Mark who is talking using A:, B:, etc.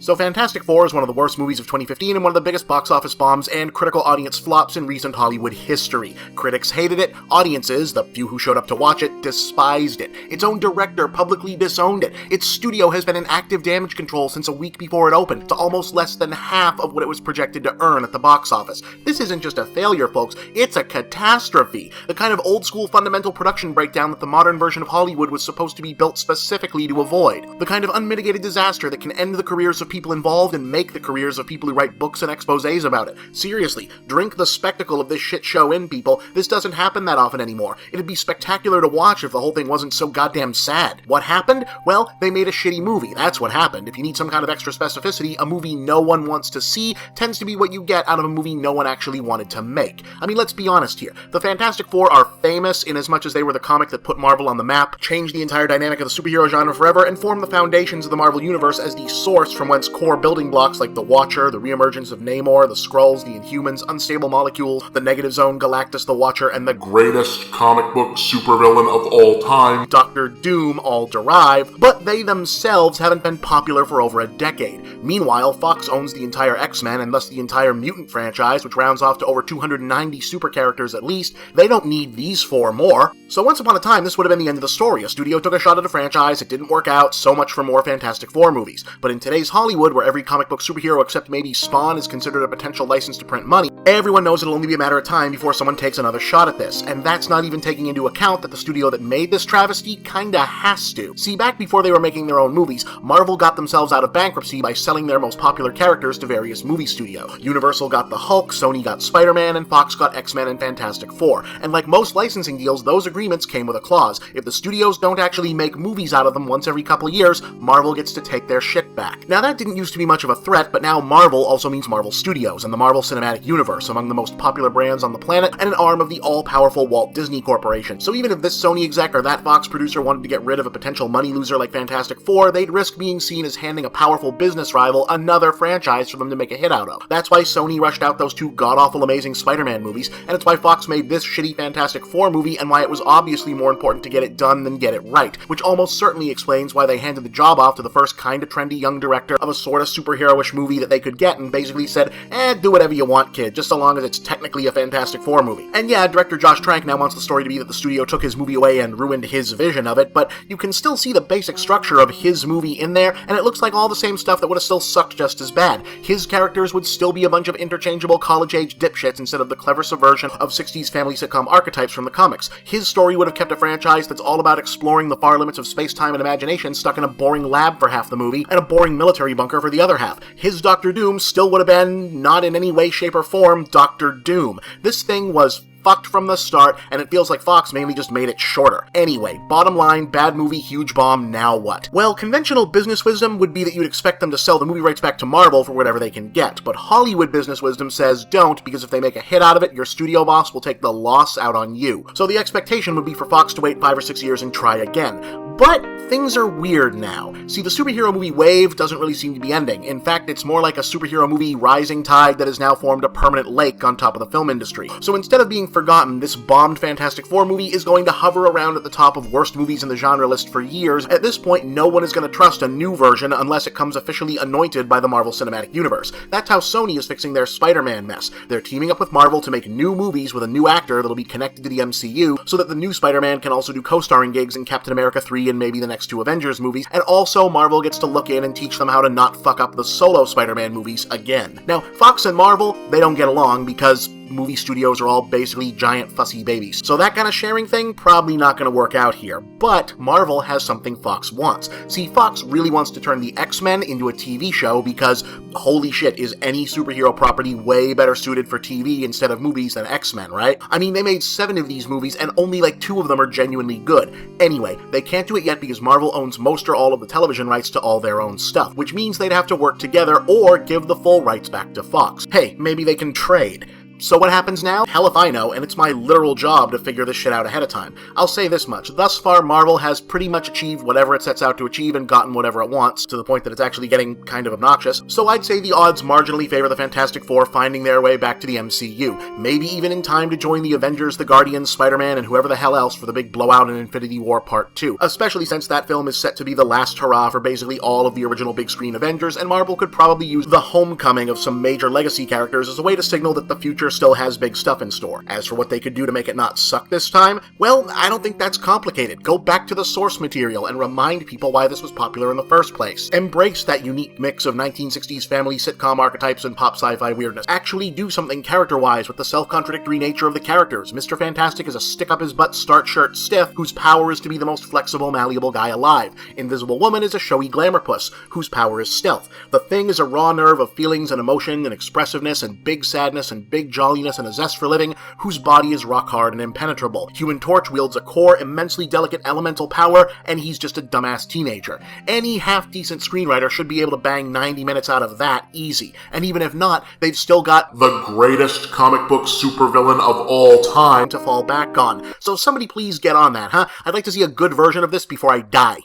A: So Fantastic Four is one of the worst movies of 2015 and one of the biggest box office bombs and critical audience flops in recent Hollywood history. Critics hated it, audiences, the few who showed up to watch it, despised it. Its own director publicly disowned it. Its studio has been in active damage control since a week before it opened, to almost less than half of what it was projected to earn at the box office. This isn't just a failure, folks, it's a catastrophe. The kind of old-school fundamental production breakdown that the modern version of Hollywood was supposed to be built specifically to avoid. The kind of unmitigated disaster that can end the careers of people involved and make the careers of people who write books and exposés about it. Seriously, drink the spectacle of this shit show in, people. This doesn't happen that often anymore. It'd be spectacular to watch if the whole thing wasn't so goddamn sad. What happened? Well, they made a shitty movie. That's what happened. If you need some kind of extra specificity, a movie no one wants to see tends to be what you get out of a movie no one actually wanted to make. I mean, let's be honest here. The Fantastic Four are famous in as much as they were the comic that put Marvel on the map, changed the entire dynamic of the superhero genre forever, and formed the foundations of the Marvel Universe as the source from whence core building blocks like the Watcher, the reemergence of Namor, the Skrulls, the Inhumans, Unstable Molecules, the Negative Zone, Galactus the Watcher, and the
B: greatest comic book supervillain of all time,
A: Dr. Doom, all derive, but they themselves haven't been popular for over a decade. Meanwhile, Fox owns the entire X-Men and thus the entire Mutant franchise, which rounds off to over 290 super characters at least. They don't need these four more. So once upon a time, this would have been the end of the story. A studio took a shot at a franchise, it didn't work out, so much for more Fantastic Four movies. But in today's Hollywood, where every comic book superhero except maybe Spawn is considered a potential license to print money, everyone knows it'll only be a matter of time before someone takes another shot at this. And that's not even taking into account that the studio that made this travesty kinda has to. See, back before they were making their own movies, Marvel got themselves out of bankruptcy by selling their most popular characters to various movie studios. Universal got the Hulk, Sony got Spider-Man, and Fox got X-Men and Fantastic Four. And like most licensing deals, those agreements came with a clause. If the studios don't actually make movies out of them once every couple of years, Marvel gets to take their shit back. Now that didn't used to be much of a threat, but now Marvel also means Marvel Studios and the Marvel Cinematic Universe, among the most popular brands on the planet and an arm of the all-powerful Walt Disney Corporation. So even if this Sony exec or that Fox producer wanted to get rid of a potential money loser like Fantastic Four, they'd risk being seen as handing a powerful business rival another franchise for them to make a hit out of. That's why Sony rushed out those two god-awful amazing Spider-Man movies, and it's why Fox made this shitty Fantastic Four movie, and why it was obviously more important to get it done than get it right, which almost certainly explains why they handed the job off to the first kinda trendy young director of a sorta superhero-ish movie that they could get and basically said, do whatever you want, kid, just so long as it's technically a Fantastic Four movie. And yeah, director Josh Trank now wants the story to be that the studio took his movie away and ruined his vision of it, but you can still see the basic structure of his movie in there, and it looks like all the same stuff that would have still sucked just as bad. His characters would still be a bunch of interchangeable college-age dipshits instead of the clever subversion of 60s family sitcom archetypes from the comics. His story would have kept a franchise that's all about exploring the far limits of space-time and imagination stuck in a boring lab for half the movie, and a boring military bunker for the other half. His Dr. Doom still would have been, not in any way, shape, or form, Dr. Doom. This thing was fucked from the start, and it feels like Fox mainly just made it shorter. Anyway, bottom line, bad movie, huge bomb, now what? Well, conventional business wisdom would be that you'd expect them to sell the movie rights back to Marvel for whatever they can get, but Hollywood business wisdom says don't, because if they make a hit out of it, your studio boss will take the loss out on you. So the expectation would be for Fox to wait 5 or 6 years and try again. But things are weird now. See, the superhero movie wave doesn't really seem to be ending. In fact, it's more like a superhero movie rising tide that has now formed a permanent lake on top of the film industry. So instead of being forgotten, this bombed Fantastic Four movie is going to hover around at the top of worst movies in the genre list for years. At this point, no one is going to trust a new version unless it comes officially anointed by the Marvel Cinematic Universe. That's how Sony is fixing their Spider-Man mess. They're teaming up with Marvel to make new movies with a new actor that'll be connected to the MCU, so that the new Spider-Man can also do co-starring gigs in Captain America 3 and maybe the next two Avengers movies, and also Marvel gets to look in and teach them how to not fuck up the solo Spider-Man movies again. Now, Fox and Marvel, they don't get along because movie studios are all basically giant fussy babies. So that kind of sharing thing, probably not going to work out here. But Marvel has something Fox wants. See, Fox really wants to turn the X-Men into a TV show because, holy shit, is any superhero property way better suited for TV instead of movies than X-Men, right? I mean, they made 7 of these movies and only like 2 of them are genuinely good. Anyway, they can't do it yet because Marvel owns most or all of the television rights to all their own stuff, which means they'd have to work together or give the full rights back to Fox. Hey, maybe they can trade. So what happens now? Hell if I know, and it's my literal job to figure this shit out ahead of time. I'll say this much. Thus far, Marvel has pretty much achieved whatever it sets out to achieve and gotten whatever it wants, to the point that it's actually getting kind of obnoxious. So I'd say the odds marginally favor the Fantastic Four finding their way back to the MCU. Maybe even in time to join the Avengers, the Guardians, Spider-Man, and whoever the hell else for the big blowout in Infinity War Part 2. Especially since that film is set to be the last hurrah for basically all of the original big screen Avengers, and Marvel could probably use the homecoming of some major legacy characters as a way to signal that the future still has big stuff in store. As for what they could do to make it not suck this time, well, I don't think that's complicated. Go back to the source material and remind people why this was popular in the first place. Embrace that unique mix of 1960s family sitcom archetypes and pop sci-fi weirdness. Actually do something character-wise with the self-contradictory nature of the characters. Mr. Fantastic is a stick-up-his-butt start-shirt stiff whose power is to be the most flexible, malleable guy alive. Invisible Woman is a showy glamour puss whose power is stealth. The Thing is a raw nerve of feelings and emotion and expressiveness and big sadness and big jolliness and a zest for living, whose body is rock hard and impenetrable. Human Torch wields a core, immensely delicate elemental power, and he's just a dumbass teenager. Any half-decent screenwriter should be able to bang 90 minutes out of that easy. And even if not, they've still got
B: the greatest comic book supervillain of all time
A: to fall back on. So somebody please get on that, huh? I'd like to see a good version of this before I die.